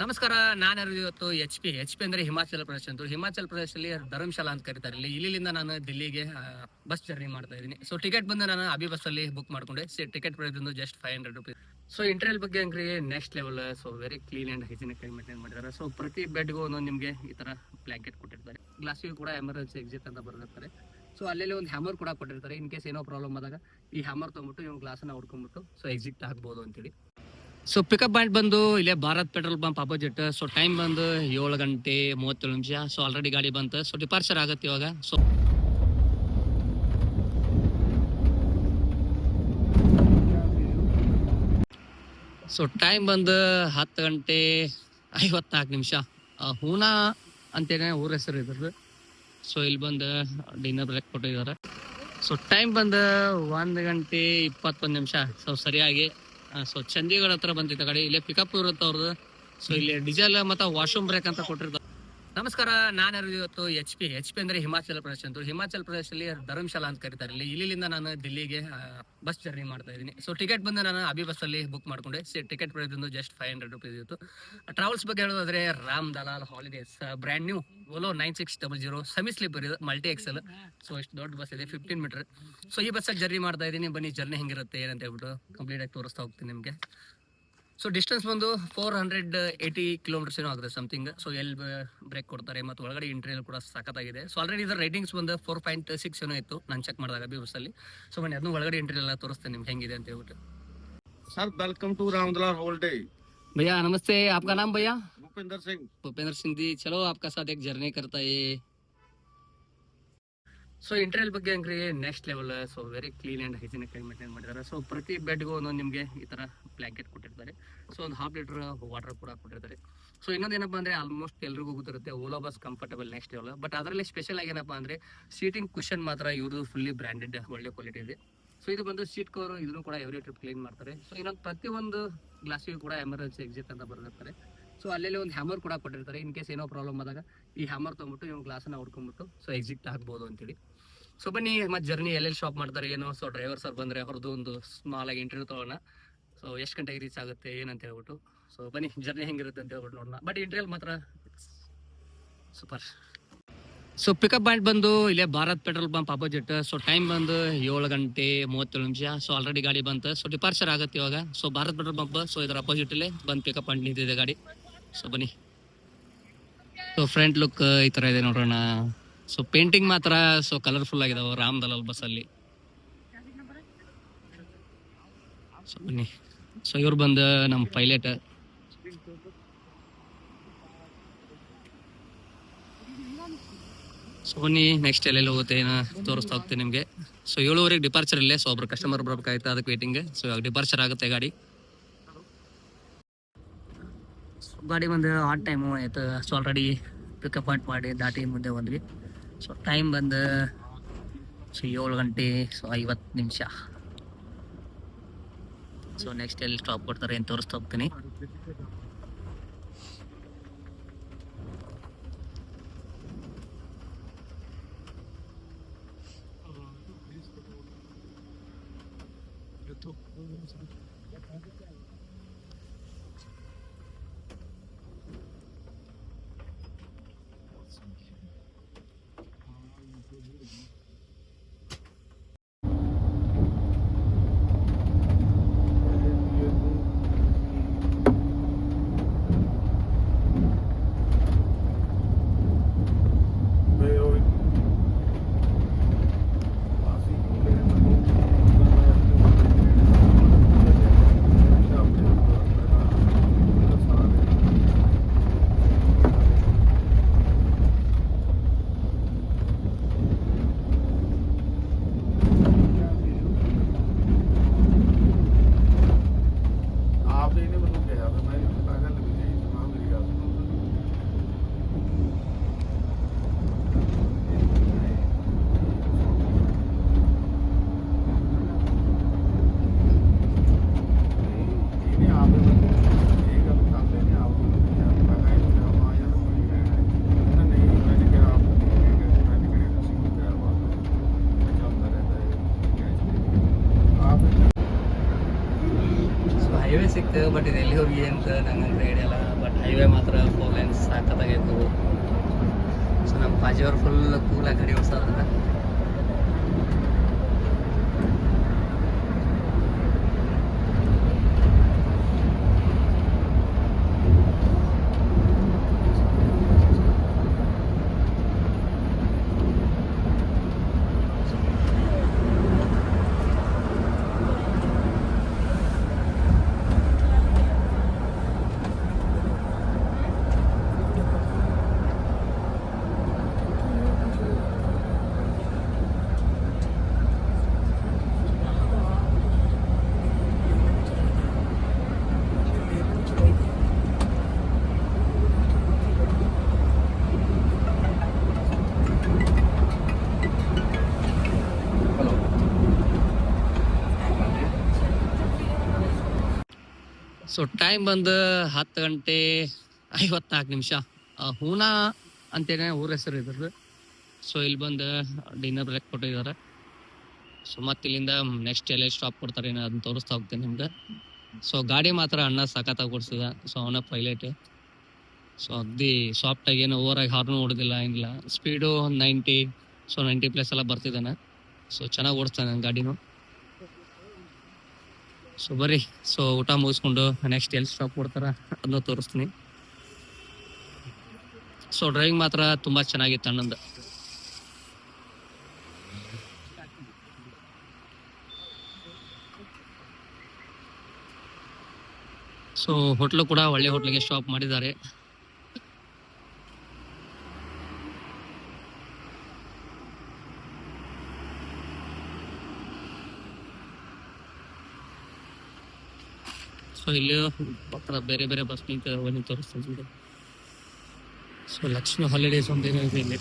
ನಮಸ್ಕಾರ. ನಾನು ಇವತ್ತು ಎಚ್ ಪಿ ಅಂದ್ರೆ ಹಿಮಾಚಲ ಪ್ರದೇಶ ಅಂತ. ಹಿಮಾಚಲ ಪ್ರದೇಶದಲ್ಲಿ ಧರ್ಮಶಾಲಾ ಅಂತ ಕರೀತಾರೆ. ಇಲ್ಲಿಂದ ನಾನು ದಿಲ್ಲಿಗೆ ಬಸ್ ಜರ್ನಿ ಮಾಡ್ತಾ ಇದ್ದೀನಿ. ಸೊ ಟಿಕೆಟ್ ಬಂದು ನಾನು ಅಭಿ ಬಸ್ ಅಲ್ಲಿ ಬುಕ್ ಮಾಡ್ಕೊಂಡೆ. ಟಿಕೆಟ್ ಪ್ರೈಸ್ ಬಂದು ಜಸ್ಟ್ 500 rupees. ಸೊ ಇಂಟರ್ವಲ್ ಬಗ್ಗೆ ಅಂದ್ರೆ next level. So very clean and hygienic ಆಗಿ ಮೇಂಟೈನ್ ಮಾಡಿದ್ದಾರೆ. ಸೊ ಪ್ರತಿ ಬೆಡ್ಗೂ ಒಂದೊಂದು ನಿಮಗೆ ಈ ತರ ಬ್ಲಾಂಕೆಟ್ ಕೊಟ್ಟಿರ್ತಾರೆ. ಗ್ಲಾಸಿಗೂ ಕೂಡ ಎಮರ್ಜೆನ್ಸಿ ಎಕ್ಸಿಟ್ ಅಂತ ಬರೆದಿರ್ತಾರೆ. ಸೊ ಅಲ್ಲೆಲ್ಲಿ ಒಂದು ಹ್ಯಾಮರ್ ಕೂಡ ಕೊಟ್ಟಿರ್ತಾರೆ. ಇನ್ ಕೇಸ್ ಏನೋ ಪ್ರಾಬ್ಲಮ್ ಆದಾಗ ಈ ಹ್ಯಾಮರ್ ತೊಗೊಂಬಿಟ್ಟು ಇವ್ ಗ್ಲಾಸನ್ನ ಹೊಡ್ಕೊಂಡ್ಬಿಟ್ಟು ಸೊ ಎಕ್ಸಿಟ್ ಆಗ್ಬೋದು ಅಂತೇಳಿ. ಸೊ ಪಿಕಪ್ ಪಾಯಿಂಟ್ ಬಂದು ಇಲ್ಲೇ Bharat petrol pump opposite. So time ಬಂದು 7 ಗಂಟೆ 37 ನಿಮಿಷ. ಸೊ ಆಲ್ರೆಡಿ ಗಾಡಿ ಬಂತು. ಸೊ ಡಿಪಾರ್ಚರ್ ಆಗುತ್ತೆ ಇವಾಗ. ಸೊ ಟೈಮ್ ಬಂದು 10 ಗಂಟೆ 54 ನಿಮಿಷ. ಹೂನಾ ಅಂತೇನೆ ಊರ ಹೆಸರು ಇದ್ರದ್ದು. ಸೊ ಇಲ್ಲಿ ಬಂದು ಡಿನ್ನರ್ ಬ್ರೇಕ್ ಕೊಟ್ಟಿದ್ದಾರೆ. ಸೊ ಟೈಮ್ ಬಂದು 1 ಗಂಟೆ 21 ನಿಮಿಷ. ಸೊ ಸರಿಯಾಗಿ ಸೊ ಚಂಡೀಗಢ ಹತ್ರ ಬಂದಿದ್ದ ಗಾಡಿ. ಇಲ್ಲೇ ಪಿಕಪ್ ಇರುತ್ತೆ ಅವ್ರದ್ದು. ಸೊ ಇಲ್ಲಿ ಡೀಸೆಲ್ ಮತ್ತೆ ವಾಶ್ರೂಮ್ ಬ್ರೇಕ್ ಅಂತ ಕೊಟ್ಟಿರ್ತಾರೆ. ನಮಸ್ಕಾರ. ನಾನು ಇವತ್ತು ಎಚ್ ಪಿ ಅಂದ್ರೆ ಹಿಮಾಚಲ ಪ್ರದೇಶ ಅಂತ. ಹಿಮಾಚಲ ಪ್ರದೇಶದಲ್ಲಿ ಧರ್ಮಶಾಲಾ ಅಂತ ಕರೀತಾರೆ. ಇಲ್ಲಿಂದ ನಾನು ದಿಲ್ಲಿಗೆ ಬಸ್ ಜರ್ನಿ ಮಾಡ್ತಾ ಇದ್ದೀನಿ. ಸೊ ಟಿಕೆಟ್ ಬಂದು ನಾನು ಅಭಿ ಬಸ್ ಅಲ್ಲಿ ಬುಕ್ ಮಾಡ್ಕೊಂಡೆ. ಟಿಕೆಟ್ ಪ್ರೈಸ್ ಬಂದು ಜಸ್ಟ್ 500 rupees ಇತ್ತು. ಟ್ರಾವೆಲ್ಸ್ ಬಗ್ಗೆ ಹೇಳೋದಾದ್ರೆ Ram Dalal holidays brand new Volvo 9600 semi sleeper ಇದು, ಮಲ್ಟಿ ಎಕ್ಸೆಲ್. ಸೊ ಇಷ್ಟು ದೊಡ್ಡ ಬಸ್ ಇದೆ, 15 ಮೀಟರ್. ಸೊ ಈ ಬಸ್ಸಲ್ಲಿ ಜರ್ನಿ ಮಾಡ್ತಾ ಇದ್ದೀನಿ. ಬನ್ನಿ ಜರ್ನಿ ಹೆಂಗಿರುತ್ತೆ ಏನಂತ ಹೇಳ್ಬಿಟ್ಟು ಕಂಪ್ಲೀಟ್ ಆಗಿ ತೋರಿಸ್ತಾ ಹೋಗ್ತೀನಿ ನಿಮಗೆ. ಸೊ ಡಿಸ್ಟೆನ್ಸ್ ಬಂದು 480 kilometers ಏನೋ ಆಗುತ್ತೆ ಸಮಥಿಂಗ್. ಸೊ ಎಲ್ಲಿ ಬ್ರೇಕ್ ಕೊಡ್ತಾರೆ ಮತ್ತು ಒಳಗಡೆ ಇಂಟೀರಿಯರ್ ಕೂಡ ಸಖತ್ತಾಗಿದೆ. ಸೊ ಆಲ್ರೆಡಿ ಇದರ ರೇಟಿಂಗ್ಸ್ ಬಂದು 4.6 ಏನೋ ಇತ್ತು ನಾನು ಚೆಕ್ ಮಾಡಿದಾಗ ಬಿ ಬಸ್ಸಲ್ಲಿ. ಸೊ ಬನ್ನಿ ಅದನ್ನು ಒಳಗಡೆ ಇಂಟೀರಿಯರ್ ಎಲ್ಲ ತೋರಿಸ್ತೇನೆ ನಿಮ್ಗೆ ಹೆಂಗಿದೆ ಅಂತ ಹೇಳ್ಬಿಟ್ಟು. Sir welcome to Ramdalal holiday. भैया नमस्ते, आपका नाम भैया? भूपेंद्र सिंह जी। चलो आपका साथ एक जर्नी करता है. ಸೊ ಇಂಟೀರಿಯರ್ ಬಗ್ಗೆ ಅಂದ್ರೆ next level. So very clean and hygienic ಆಗಿ ಮೇಂಟೈನ್ ಮಾಡಿದ್ದಾರೆ. ಸೊ ಪ್ರತಿ ಬೆಡ್ಗೂ ಒಂದೊಂದು ನಿಮಗೆ ಈ ತರ ಬ್ಲಾಂಕೆಟ್ ಕೊಟ್ಟಿರ್ತಾರೆ. ಸೊ ಒಂದು 1/2 ಲೀಟರ್ ವಾಟರ್ ಕೂಡ ಕೊಟ್ಟಿರ್ತಾರೆ. ಸೊ ಇನ್ನೊಂದೇನಪ್ಪ ಅಂದ್ರೆ ಆಲ್ಮೋಸ್ಟ್ ಎಲ್ರಿಗೂ ಗೊತ್ತಿರುತ್ತೆ Ola bus comfortable next level. But ಅದರಲ್ಲಿ ಸ್ಪೆಷಲ್ ಆಗಿ ಏನಪ್ಪಾ ಅಂದ್ರೆ ಸೀಟಿಂಗ್ ಕುಷನ್ ಮಾತ್ರ ಇವ್ರದ್ದು ಫುಲ್ಲಿ ಬ್ರ್ಯಾಂಡೆಡ್ ಒಳ್ಳೆ ಕ್ವಾಲಿಟಿ ಇದೆ. ಸೊ ಇದು ಬಂದು ಸೀಟ್ ಕವರ್, ಇದನ್ನು ಕೂಡ ಎವ್ರಿ ಟ್ರಿಪ್ ಕ್ಲೀನ್ ಮಾಡ್ತಾರೆ. ಸೊ ಇನ್ನೊಂದು ಪ್ರತಿಯೊಂದು ಗ್ಲಾಸಿಗೂ ಕೂಡ ಎಮರ್ಜೆನ್ಸಿ ಎಕ್ಸಿಟ್ ಅಂತ ಬರೆದಿರ್ತಾರೆ. ಸೊ ಅಲ್ಲೆಲ್ಲಿ ಒಂದು ಹ್ಯಾಮರ್ ಕೂಡ ಕೊಟ್ಟಿರ್ತಾರೆ. ಇನ್ ಕೇಸ್ ಏನೋ ಪ್ರಾಬ್ಲಮ್ ಆದಾಗ ಈ ಹ್ಯಾಮರ್ ತೊಗೊಂಬಿಟ್ಟು ಇವ್ ಗ್ಲಾಸನ್ನ ಹೊಡ್ಕೊಂಡ್ಬಿಟ್ಟು ಸೊ ಎಕ್ಸಿಟ್ ಆಗ್ಬೋದು ಅಂತೇಳಿ. ಸೊ ಬನ್ನಿ ಮತ್ತೆ ಜರ್ನಿ ಎಲ್ಲೆಲ್ಲಿ ಶಾಪ್ ಮಾಡ್ತಾರೆ ಏನೋ. ಸೊ ಡ್ರೈವರ್ ಸರ್ ಬಂದರೆ ಅವ್ರದ್ದು ಒಂದು ಸ್ಮಾಲ್ ಆಗಿ ಇಂಟರ್ವ್ಯೂ ತೊಗೊಳ್ಳೋಣ. ಸೊ ಎಷ್ಟು ಗಂಟೆಗೆ ರೀಚ್ ಆಗುತ್ತೆ ಏನಂತ ಹೇಳ್ಬಿಟ್ಟು. ಸೊ ಬನ್ನಿ ಜರ್ನಿ ಹೆಂಗಿರುತ್ತೆ ಅಂತ ಹೇಳ್ಬಿಟ್ಟು ನೋಡೋಣ. ಬಟ್ ಇಂಟರ್ವ್ಯೂ ಮಾತ್ರ ಸೂಪರ್. ಸೊ ಪಿಕಪ್ ಪಾಯಿಂಟ್ ಬಂದು ಇಲ್ಲೇ Bharat petrol pump opposite. So time ಬಂದು 7 ಗಂಟೆ 37 ನಿಮಿಷ. ಸೊ ಆಲ್ರೆಡಿ ಗಾಡಿ ಬಂತು. ಸೊ ಡಿಪಾರ್ಚರ್ ಆಗುತ್ತೆ ಇವಾಗ. So Bharat petrol pump so ಇದರ ಅಪೋಸಿಟಲ್ಲೇ ಬಂದು ಪಿಕಪ್ ಪಾಯಿಂಟ್ ನಿಂತಿದೆ ಗಾಡಿ. ಸೊ ಬನ್ನಿ. ಸೊ ಫ್ರಂಟ್ ಲುಕ್ ಈ ಥರ ಇದೆ ನೋಡೋಣ. ಸೊ ಪೇಂಟಿಂಗ್ ಮಾತ್ರ ಸೊ ಕಲರ್ಫುಲ್ ಆಗಿದಾವೆ ರಾಮ್ ದಲಾಲ್ ಬಸ್ಸಲ್ಲಿ. ಸೊ ಬನ್ನಿ. ಸೊ ಇವ್ರು ಬಂದು ನಮ್ಮ ಪೈಲಟ್. ಸೊ ಬನ್ನಿ ನೆಕ್ಸ್ಟ್ ಎಲ್ಲೆಲ್ಲಿ ಹೋಗುತ್ತೆ ಏನೋ ತೋರಿಸ್ತಾ ಹೋಗ್ತೀನಿ ನಿಮಗೆ. ಸೊ 7:30 ಡಿಪಾರ್ಚರ್ ಇಲ್ಲೇ. ಸೊ ಒಬ್ರು ಕಸ್ಟಮರ್ ಬರ್ಬೇಕಾಯ್ತು, ಅದಕ್ಕೆ ವೇಟಿಂಗ್. ಸೊ ಇವಾಗ ಡಿಪಾರ್ಚರ್ ಆಗುತ್ತೆ ಗಾಡಿ. ಗಾಡಿ ಬಂದು ಆನ್ ಟೈಮು ಆಯ್ತು. ಸೊ ಆಲ್ರೆಡಿ ಪಿಕಪ್ ಪಾಯಿಂಟ್ ಮಾಡಿ ದಾಟಿ ಮುಂದೆ ಬಂದ್ವಿ. ಸೊ ಟೈಮ್ ಬಂದು 7 ಗಂಟೆ 50 ನಿಮಿಷ. ಸೊ ನೆಕ್ಸ್ಟ್ ಎಲ್ಲಿ ಸ್ಟಾಪ್ ಕೊಡ್ತಾರೆ ಏನು ತೋರಿಸ್ತಾ ಹೋಗ್ತೀನಿ. ಹೈವೇ ಸಿಕ್ತು, ಬಟ್ ಇದು ಎಲ್ಲಿ ಹೋಗಿ ಅಂತ ನಂಗೆ ಐಡಿಯಾ ಇಲ್ಲ. ಬಟ್ ಹೈವೇ ಮಾತ್ರ ಬಾಜಿಯವ್ರು ಫುಲ್ ಕೂಲಾಗಿ ಗಾಡಿ ಓಡಿಸೋದ್ರ. ಸೊ ಟೈಮ್ ಬಂದು 10:54. ಹೂನಾ ಅಂತೇನೆ ಊರ ಹೆಸರು ಇದ್ರದ್ದು. ಸೊ ಇಲ್ಲಿ ಬಂದು ಡಿನ್ನರ್ ಬ್ರೇಕ್ ಕೊಟ್ಟಿದ್ದಾರೆ. ಸೊ ಮತ್ತೆ ಇಲ್ಲಿಂದ ನೆಕ್ಸ್ಟ್ ಎಲ್ಲೇ ಸ್ಟಾಪ್ ಕೊಡ್ತಾರೆ ಅದನ್ನ ತೋರಿಸ್ತಾ ಹೋಗ್ತೇನೆ ನಿಮ್ಗೆ. ಸೊ ಗಾಡಿ ಮಾತ್ರ ಅಣ್ಣ ಸಖತ್ತಾಗಿ ಓಡಿಸಿದ. ಸೊ ಅವನ ಪೈಲಟ್. ಸೊ ಅಗ್ದಿ ಸಾಫ್ಟ್ ಆಗಿ ಏನೋ ಓವರ್ ಆಗಿ ಹಾರ್ನ್ ಹೊಡೆದಿಲ್ಲ, ಏನಿಲ್ಲ. ಸ್ಪೀಡು 90, ಸೊ 90+ ಎಲ್ಲ ಬರ್ತಿದ್ದಾನೆ. ಸೊ ಚೆನ್ನಾಗಿ ಓಡಿಸ್ತಾನೆ ನನ್ನ ಗಾಡಿನೂ. ಸೊ ಬರ್ರಿ, ಸೊ ಊಟ ಮುಗಿಸ್ಕೊಂಡು ನೆಕ್ಸ್ಟ್ ಎಲ್ಲಿ ಸ್ಟಾಪ್ ಕೊಡ್ತಾರ ಅದನ್ನ ತೋರಿಸ್ತೀನಿ. ಸೊ ಡ್ರೈವಿಂಗ್ ಮಾತ್ರ ತುಂಬಾ ಚೆನ್ನಾಗಿತ್ತು ಅಣ್ಣಂದು. ಸೊ ಹೋಟ್ಲು ಕೂಡ ಒಳ್ಳೆ ಹೋಟ್ಲಿಗೆ ಸ್ಟಾಪ್ ಮಾಡಿದ್ದಾರೆ. ಸೊ ಇಲ್ಲಿ ಪಕ್ಕ ಬೇರೆ ಬೇರೆ ಬಸ್ ನಿಂತು ತೋರಿಸ್ತೀನಿ. ಸೊ ಲಕ್ಷ್ಮಿ ಹಾಲಿಡೇಸ್ ಅಂತ ಏನೋ ಇದೆ ಇಲ್ಲಿ.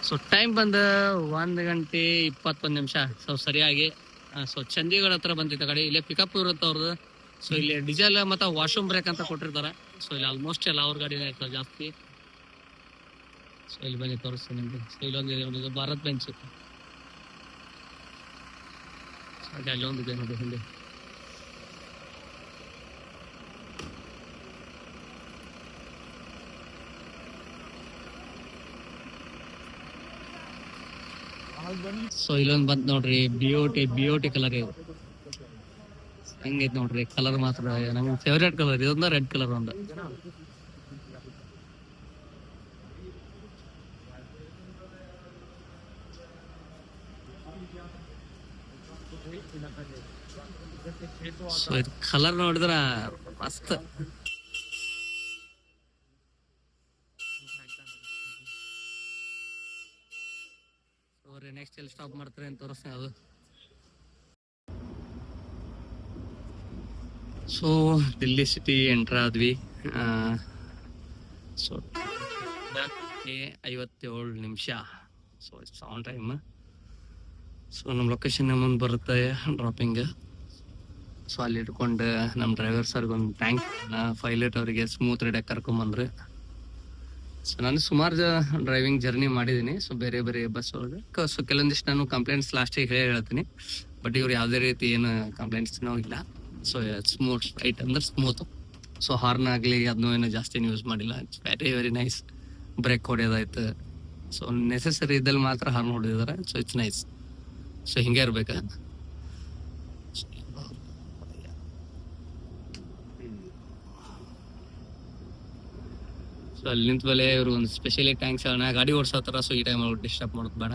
ಸೊ ಟೈಮ್ ಬಂದು 1:21. ಸೊ ಸರಿಯಾಗಿ ಸೊ ಚಂದಿಗಢ ಹತ್ರ ಬಂದಿದ್ದ ಗಾಡಿ. ಇಲ್ಲೇ ಪಿಕಪ್ ಇರುತ್ತೆ ಅವ್ರದ್ದು. ಸೊ ಇಲ್ಲಿ ಡೀಸೆಲ್ ಮತ್ತು ವಾಶ್ರೂಮ್ ಬ್ರೇಕ್ ಅಂತ ಕೊಟ್ಟಿರ್ತಾರೆ. ಸೊ ಇಲ್ಲಿ ಆಲ್ಮೋಸ್ಟ್ ಎಲ್ಲ ಅವ್ರ ಗಾಡಿನೇ ಇರ್ತದೆ ಜಾಸ್ತಿ. ಸೊ ಇಲ್ಲಿ ಬನ್ನಿ ತೋರಿಸ್ತೀನಿ ನಿಮಗೆ. ಸೊ ಇಲ್ಲೊಂದು ಭಾರತ್ ಬೆಂಚ್. ಅಲ್ಲೊಂದಿದೆ ನೋಡಿ ಹಿಂದೆ. ಸೊ ಇಲ್ಲೊಂದು ಬಂತ್ ನೋಡ್ರಿ, BOT ಕಲರ್ ಇದು. ಹಂಗೈತ್ ನೋಡ್ರಿ ಕಲರ್ ಮಾತ್ರ ನಂಗೆ ಫೇವ್ರೇಟ್ ಕಲರ್ ಇದೊಂದ, ರೆಡ್ ಕಲರ್ ಒಂದು. ಸೊ ಇದು ಕಲರ್ ನೋಡಿದ್ರ ಮಸ್ತ್. ನೆಕ್ಸ್ಟ್ ಎಲ್ಲಿ ಸ್ಟಾಪ್ ಮಾಡ್ತಾರೆ ಅಂತ ತೋರಿಸ್ತೀನಿ ಅದು. ಸೊ ದಿಲ್ಲಿ ಸಿಟಿ ಎಂಟ್ರ್ ಆದ್ವಿ. ಸೊ 57 ನಿಮಿಷ. So it's on time. So ನಮ್ಮ ಲೊಕೇಶನ್ ಮುಂದೆ ಬರುತ್ತೆ ಡ್ರಾಪಿಂಗ್. ಸೊ ಅಲ್ಲಿ ಇಟ್ಕೊಂಡು ನಮ್ಮ ಡ್ರೈವರ್ ಸರ್ಗೆ ಒಂದು ಥ್ಯಾಂಕ್ 5 ಲೀಟರ್ ಅವರಿಗೆ ಸ್ಮೂತ್ ರೈಡಾಗಿ ಕರ್ಕೊಂಬಂದ್ರೆ. ಸೊ ನಾನು ಸುಮಾರು ಡ್ರೈವಿಂಗ್ ಜರ್ನಿ ಮಾಡಿದ್ದೀನಿ. ಸೊ ಬೇರೆ ಬೇರೆ ಬಸ್ ಒಳಗೆ. ಸೊ ಕೆಲವೊಂದಿಷ್ಟು ನಾನು ಕಂಪ್ಲೇಂಟ್ಸ್ ಲಾಸ್ಟಿಗೆ ಹೇಳ್ತೀನಿ. ಬಟ್ ಇವ್ರು ಯಾವುದೇ ರೀತಿ ಏನು ಕಂಪ್ಲೇಂಟ್ಸ್ನೂ ಇಲ್ಲ. ಸೊ ಸ್ಮೂತ್ ರೈಟ್ ಅಂದ್ರೆ ಸ್ಮೂತ್. ಸೊ ಹಾರ್ನ್ ಆಗಲಿ ಅದನ್ನೂ ಏನೋ ಜಾಸ್ತಿ ಯೂಸ್ ಮಾಡಿಲ್ಲ. It's very very nice. Brake ಹೊಡೆಯೋದಾಯ್ತು. ಸೊ ನೆಸೆಸರಿ ಇದ್ದಲ್ಲಿ ಮಾತ್ರ ಹಾರ್ನ್ ಹೊಡೆದಿದ್ದಾರೆ. So it's nice. ಸೊ ಹಿಂಗೆ ಇರ್ಬೇಕಾ. ಸೊ ಅಲ್ಲಿ ನಿಂತ ಮೇಲೆ ಇವರು ಒಂದು ಸ್ಪೆಷಲಿ ಥ್ಯಾಂಕ್ಸ್ ಹೇಳೋಣ. ಗಾಡಿ ಓಡಿಸೋತಾರ. ಸೊ ಈ ಟೈಮ್ ಅವ್ರು ಡಿಸ್ಟರ್ಬ್ ಮಾಡೋದು ಬೇಡ.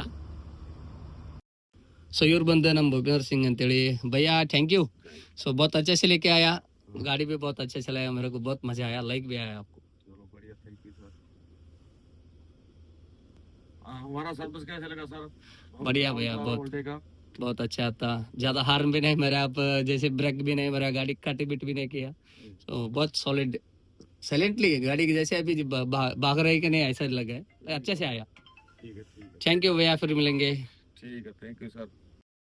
ಸೊ ಇವ್ರು ಬಂದ ನಮ್ಮ ಭೂಪೇಂದ್ರ ಸಿಂಗ್ ಅಂತೇಳಿ. भैया थैंक यू. सो बहुत अच्छे से लेके आया. गाड़ी भी बहुत अच्छे चलाया. मेरे को बहुत मजा आया. लाइक भी आया आपको. चलो बढ़िया, थैंक यू सर. हमारा सर्विस कैसे लगा सर? बढ़िया भैया, बहुत अच्छा था. ज्यादा हार्न भी नहीं मारा आप, जैसे ब्रेक भी नहीं मारा, गाड़ी कट बिट भी नहीं किया. तो बहुत सॉलिड साइलेंटली गाड़ी की जैसे अभी भाग रही कि नहीं ऐसा लगा है. अच्छे से आया. ठीक है. थैंक यू भैया. फिर मिलेंगे. ठीक है, थैंक यू सर.